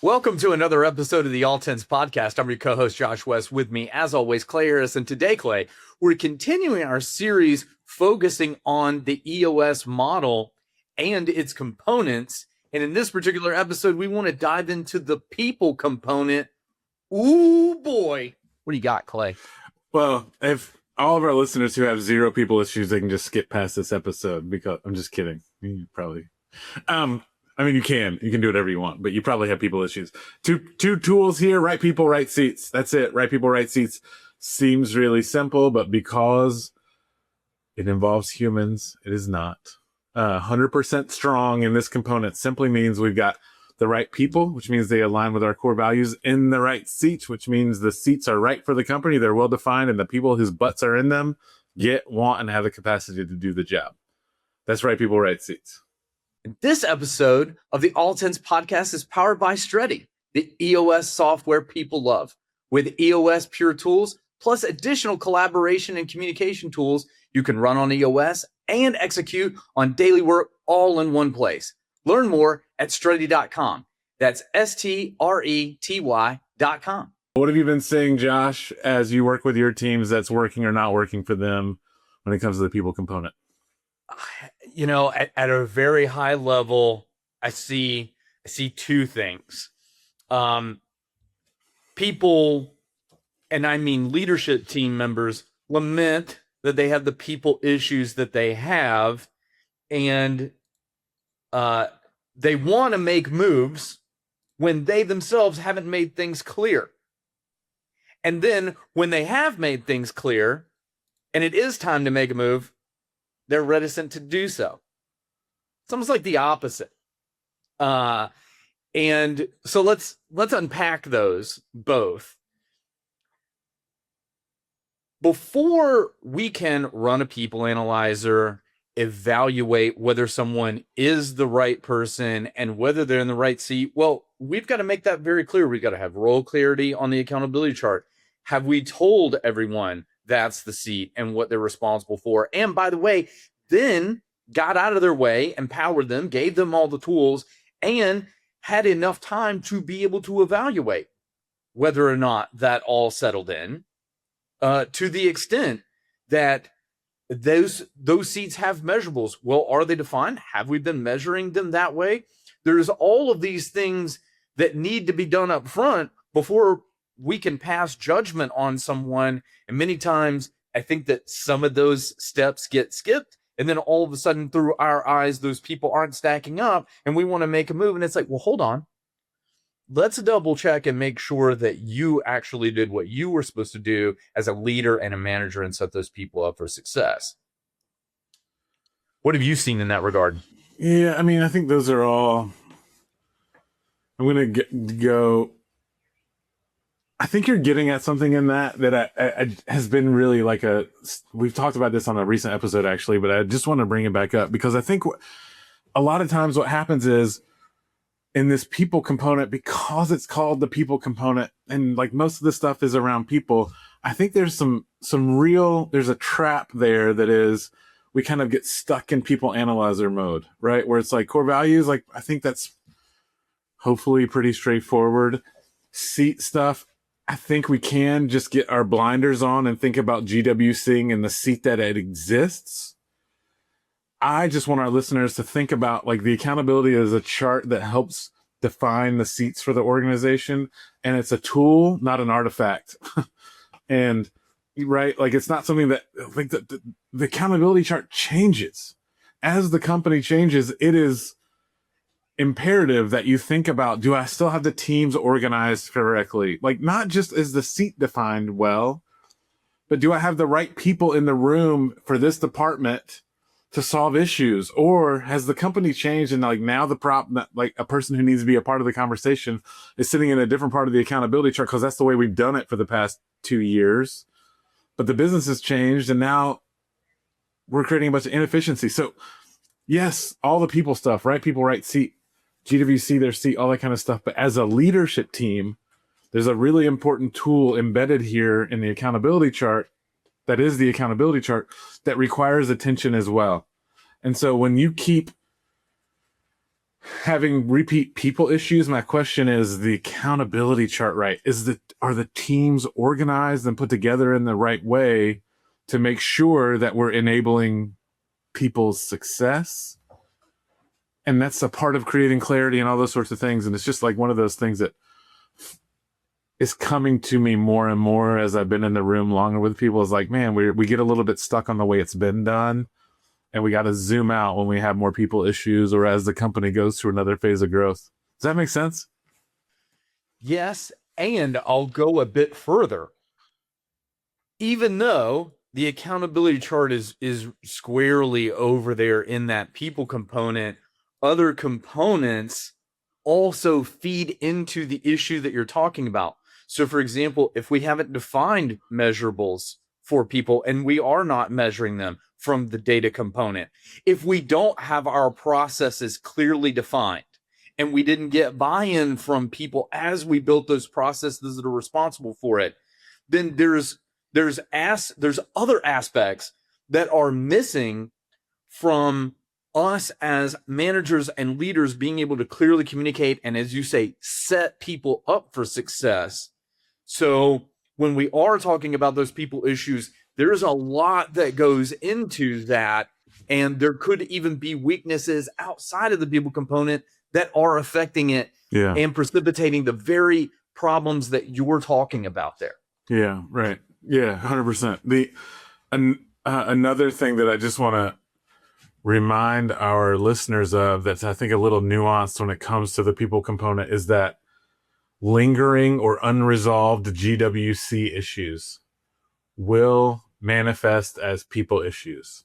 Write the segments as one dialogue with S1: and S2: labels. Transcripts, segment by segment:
S1: Welcome to another episode of the All Tens Podcast. I'm your co-host, Josh West. With me, as always, Clay Harris. And today, Clay, we're continuing our series focusing on the EOS model and its components. And in this particular episode, we want to dive into the people component. Ooh, boy. What do you got, Clay?
S2: Well, if all of our listeners who have zero people issues, they can just skip past this episode because I'm just kidding. You probably, you can do whatever you want, but you probably have people issues. Two tools here: right people, right seats. That's it. Right people, right seats. Seems really simple, but because it involves humans, it is not. 100% strong in this component simply means we've got the right people, which means they align with our core values, in the right seats, which means the seats are right for the company. They're well defined, and the people whose butts are in them want, and have the capacity to do the job. That's right people, right seats.
S1: This episode of the All Tens Podcast is powered by Stretty, the EOS software people love. With EOS Pure Tools, plus additional collaboration and communication tools, you can run on EOS and execute on daily work all in one place. Learn more at Stretty.com. That's STRETY.com.
S2: What have you been seeing, Josh, as you work with your teams that's working or not working for them when it comes to the people component?
S1: You know, at a very high level, I see two things. People, and I mean leadership team members, lament that they have the people issues that they have, and they want to make moves when they themselves haven't made things clear. And then when they have made things clear, and it is time to make a move, they're reticent to do so. It's almost like the opposite. And so let's unpack those both. Before we can run a people analyzer, evaluate whether someone is the right person and whether they're in the right seat, well, we've got to make that very clear. We've got to have role clarity on the accountability chart. Have we told everyone that's the seat and what they're responsible for? And by the way, then got out of their way, empowered them, gave them all the tools, and had enough time to be able to evaluate whether or not that all settled in, to the extent that those seats have measurables. Well, are they defined? Have we been measuring them that way? There's all of these things that need to be done up front before we can pass judgment on someone. And many times I think that some of those steps get skipped. And then all of a sudden through our eyes, those people aren't stacking up and we want to make a move. And it's like, well, hold on. Let's double check and make sure that you actually did what you were supposed to do as a leader and a manager and set those people up for success. What have you seen in that regard?
S2: Yeah, I think those are all. I'm going to go. I think you're getting at something in that I has been really like we've talked about this on a recent episode actually, but I just want to bring it back up because I think a lot of times what happens is in this people component, because it's called the people component and like most of the stuff is around people, I think there's there's a trap there that is we kind of get stuck in people analyzer mode, right? Where it's like core values, like I think that's hopefully pretty straightforward. Seat stuff, I think we can just get our blinders on and think about GWCing and the seat that it exists. I just want our listeners to think about like the accountability as a chart that helps define the seats for the organization. And it's a tool, not an artifact. And right, like it's not something that like the accountability chart changes. As the company changes, it is imperative that you think about, do I still have the teams organized correctly? Like not just is the seat defined well, but do I have the right people in the room for this department to solve issues? Or has the company changed and like now like a person who needs to be a part of the conversation is sitting in a different part of the accountability chart because that's the way we've done it for the past 2 years. But the business has changed and now we're creating a bunch of inefficiency. So yes, all the people stuff, right people, right seat, GWC, their seat, all that kind of stuff. But as a leadership team, there's a really important tool embedded here in the accountability chart that is the accountability chart that requires attention as well. And so when you keep having repeat people issues, my question is the accountability chart right? Are the teams organized and put together in the right way to make sure that we're enabling people's success? And that's a part of creating clarity and all those sorts of things. And it's just like one of those things that is coming to me more and more as I've been in the room longer with people. Is like, man, we get a little bit stuck on the way it's been done. And we got to zoom out when we have more people issues or as the company goes through another phase of growth. Does that make sense?
S1: Yes, and I'll go a bit further. Even though the accountability chart is squarely over there in that people component, other components also feed into the issue that you're talking about. So for example, if we haven't defined measurables for people and we are not measuring them from the data component, if we don't have our processes clearly defined and we didn't get buy-in from people as we built those processes that are responsible for it, then there's other aspects that are missing from us as managers and leaders being able to clearly communicate and, as you say, set people up for success. So when we are talking about those people issues, there's a lot that goes into that, and there could even be weaknesses outside of the people component that are affecting it and precipitating the very problems that you're talking about there.
S2: Yeah, right. Yeah, 100%. Another thing that I just want to remind our listeners of that's, I think, a little nuanced when it comes to the people component is that lingering or unresolved GWC issues will manifest as people issues.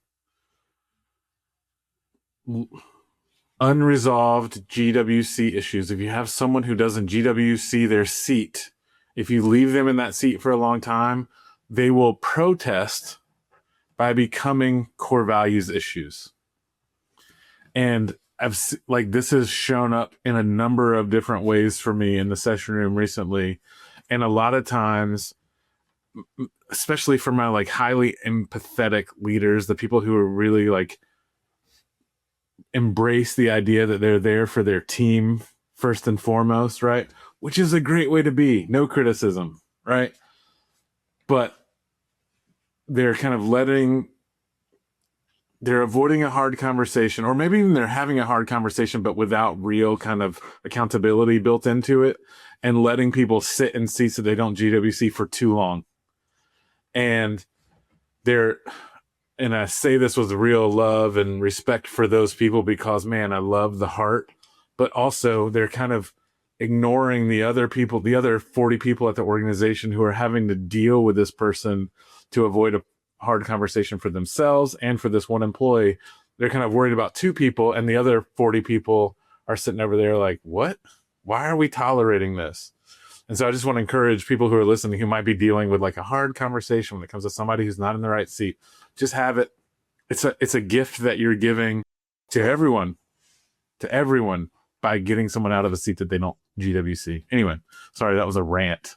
S2: Unresolved GWC issues. If you have someone who doesn't GWC their seat, if you leave them in that seat for a long time, they will protest by becoming core values issues. And this has shown up in a number of different ways for me in the session room recently. And a lot of times, especially for my highly empathetic leaders, the people who are really embrace the idea that they're there for their team first and foremost, right? Which is a great way to be. No criticism, right? But they're kind of they're avoiding a hard conversation, or maybe even they're having a hard conversation, but without real kind of accountability built into it, and letting people sit in seats that they don't GWC for too long. And I say this with real love and respect for those people because, man, I love the heart, but also they're kind of ignoring the other people, the other 40 people at the organization who are having to deal with this person to avoid a hard conversation for themselves and for this one employee. They're kind of worried about 2 people, and the other 40 people are sitting over there like, what? Why are we tolerating this? And so I just want to encourage people who are listening who might be dealing with a hard conversation when it comes to somebody who's not in the right seat. Just have it. It's a gift that you're giving to everyone by getting someone out of a seat that they don't GWC. Anyway, sorry, that was a rant.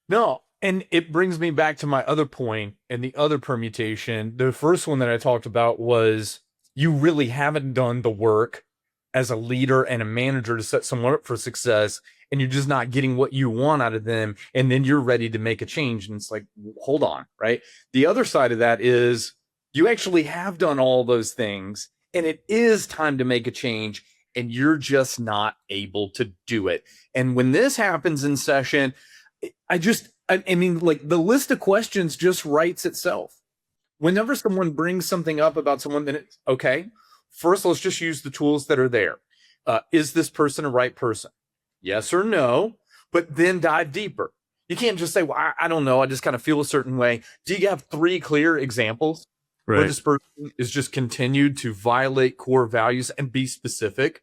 S1: No, and it brings me back to my other point and the other permutation. The first one that I talked about was you really haven't done the work as a leader and a manager to set someone up for success, and you're just not getting what you want out of them, and then you're ready to make a change, and it's like, hold on, right? The other side of that is you actually have done all those things, and it is time to make a change, and you're just not able to do it. And when this happens in session, I mean, the list of questions just writes itself. Whenever someone brings something up about someone, then it's okay. First, let's just use the tools that are there. Is this person a right person? Yes or no, but then dive deeper. You can't just say, well, I don't know. I just kind of feel a certain way. Do you have 3 clear examples where this person is just continued to violate core values and be specific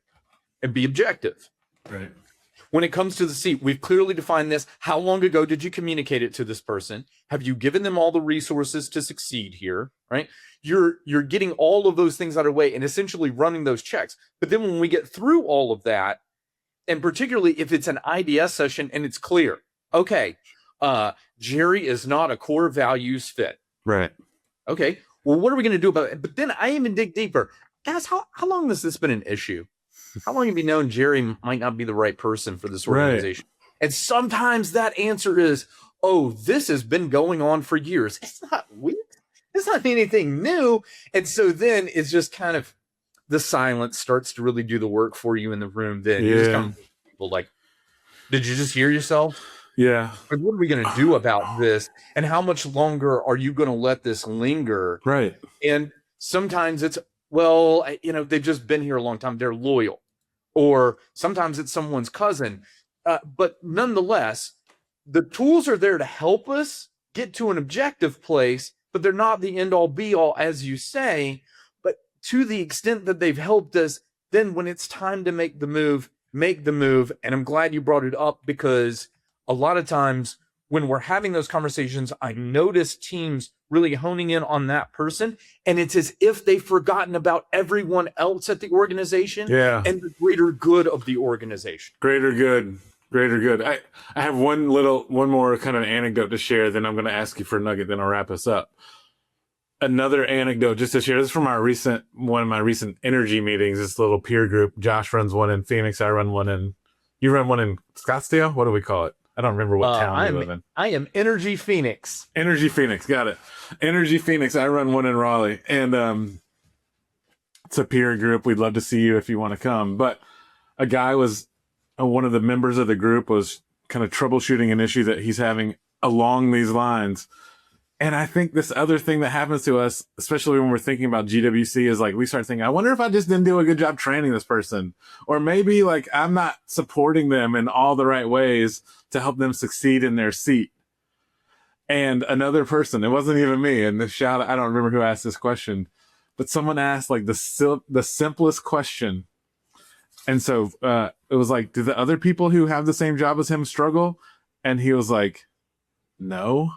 S1: and be objective?
S2: Right.
S1: When it comes to the seat, we've clearly defined this. How long ago did you communicate it to this person? Have you given them all the resources to succeed here, right? You're getting all of those things out of the way and essentially running those checks. But then when we get through all of that, and particularly if it's an IDS session and it's clear, okay, Jerry is not a core values fit.
S2: Right.
S1: Okay, well, what are we going to do about it? But then I even dig deeper. Guys, how long has this been an issue? how long have you known Jerry might not be the right person for this
S2: Right.
S1: organization? And sometimes that answer is, oh, this has been going on for years. It's not weird. It's not anything new. And so then it's just kind of the silence starts to really do the work for you in the room. Then you just
S2: Yeah.
S1: come to people like, did you just hear yourself?
S2: Yeah.
S1: Like, what are we going to do about this? And how much longer are you going to let this linger?
S2: Right.
S1: And sometimes it's, well, they've just been here a long time. They're loyal. Or sometimes it's someone's cousin. But nonetheless, the tools are there to help us get to an objective place, but they're not the end all be all, as you say. But to the extent that they've helped us, then when it's time to make the move, make the move. And I'm glad you brought it up, because a lot of times when we're having those conversations, I notice teams really honing in on that person, and it's as if they've forgotten about everyone else at the organization and the greater good of the organization.
S2: Greater good. I have one more kind of anecdote to share, then I'm going to ask you for a nugget, then I'll wrap us up. Another anecdote just to share. This is from one of my recent energy meetings, this little peer group. Josh runs one in Phoenix. I run one you run one in Scottsdale? What do we call it? I don't remember what town you live in.
S1: I am Energy Phoenix.
S2: Energy Phoenix, got it. Energy Phoenix. I run one in Raleigh, and it's a peer group. We'd love to see you if you want to come. But a guy was one of the members of the group was kind of troubleshooting an issue that he's having along these lines. And I think this other thing that happens to us, especially when we're thinking about GWC, is like we start thinking, I wonder if I just didn't do a good job training this person, or maybe like I'm not supporting them in all the right ways to help them succeed in their seat. And another person, it wasn't even me, and I don't remember who asked this question, but someone asked like the simplest question. And so it was like, do the other people who have the same job as him struggle? And he was like, no.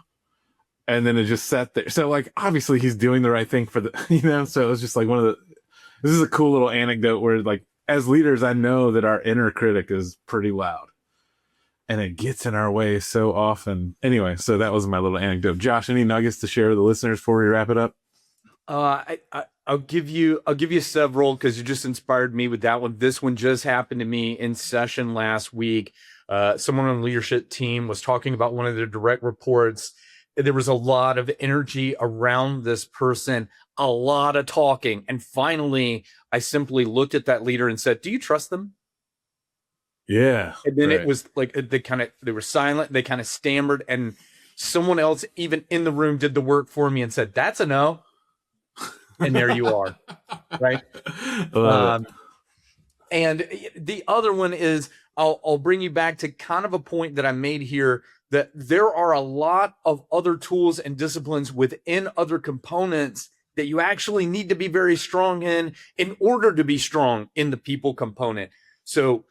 S2: And then it just sat there. So like, obviously he's doing the right thing for so it was just like this is a cool little anecdote where like, as leaders, I know that our inner critic is pretty loud and it gets in our way so often. Anyway, so that was my little anecdote. Josh, any nuggets to share with the listeners before we wrap it up?
S1: I'll give you several, because you just inspired me with that one. This one just happened to me in session last week. Someone on the leadership team was talking about one of their direct reports. There was a lot of energy around this person, a lot of talking. And finally, I simply looked at that leader and said, do you trust them?
S2: Yeah.
S1: And then it was like, they were silent. They kind of stammered, and someone else even in the room did the work for me and said, that's a no. And there you are. Right. And the other one is, I'll bring you back to kind of a point that I made here, that there are a lot of other tools and disciplines within other components that you actually need to be very strong in order to be strong in the people component. So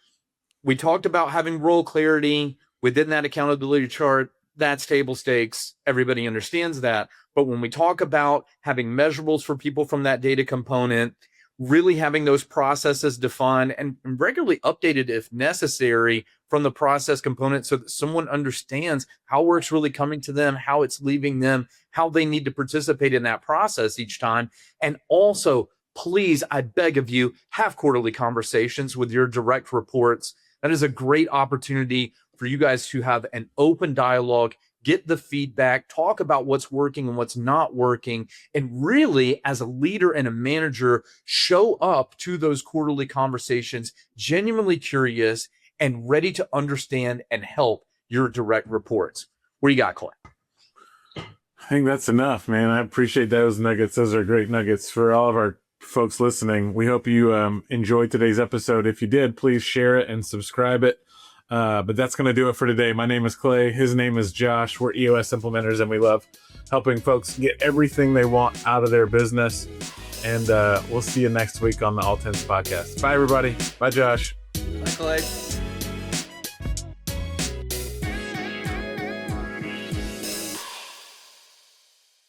S1: we talked about having role clarity within that accountability chart. That's table stakes. Everybody understands that. But when we talk about having measurables for people from that data component, really having those processes defined and regularly updated if necessary from the process component, so that someone understands how work's really coming to them, how it's leaving them, how they need to participate in that process each time. And also, please, I beg of you, have quarterly conversations with your direct reports. That is a great opportunity for you guys to have an open dialogue, get the feedback, talk about what's working and what's not working, and really, as a leader and a manager, show up to those quarterly conversations genuinely curious and ready to understand and help your direct reports. What do you got, Clay?
S2: I think that's enough, man. I appreciate those nuggets. Those are great nuggets for all of our folks listening. We hope you enjoyed today's episode. If you did, please share it and subscribe it. But that's going to do it for today. My name is Clay. His name is Josh. We're EOS implementers, and we love helping folks get everything they want out of their business. And we'll see you next week on the All Tens podcast. Bye, everybody. Bye, Josh.
S1: Bye, Clay.